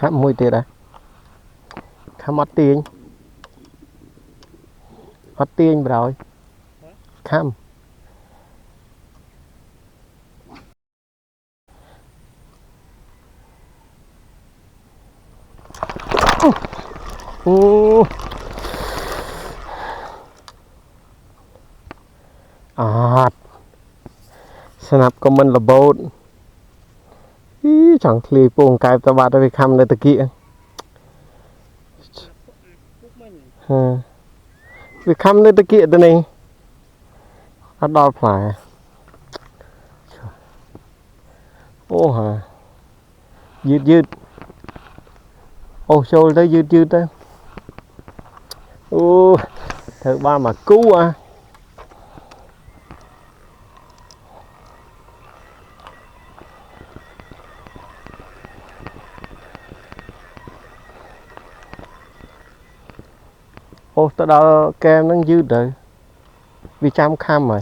khám mùi tiệt à khám ót tiên rồi khám snap comment là bột chẳng lì buông cái tao bắt được khăm này tao kia việc khăm này tao kia tao này nó đo phải ô hả dứt ô show tới dứt tới ô thợ ba mà cứu à ô tao đo kem nó dứt rồi vì chăm khăm rồi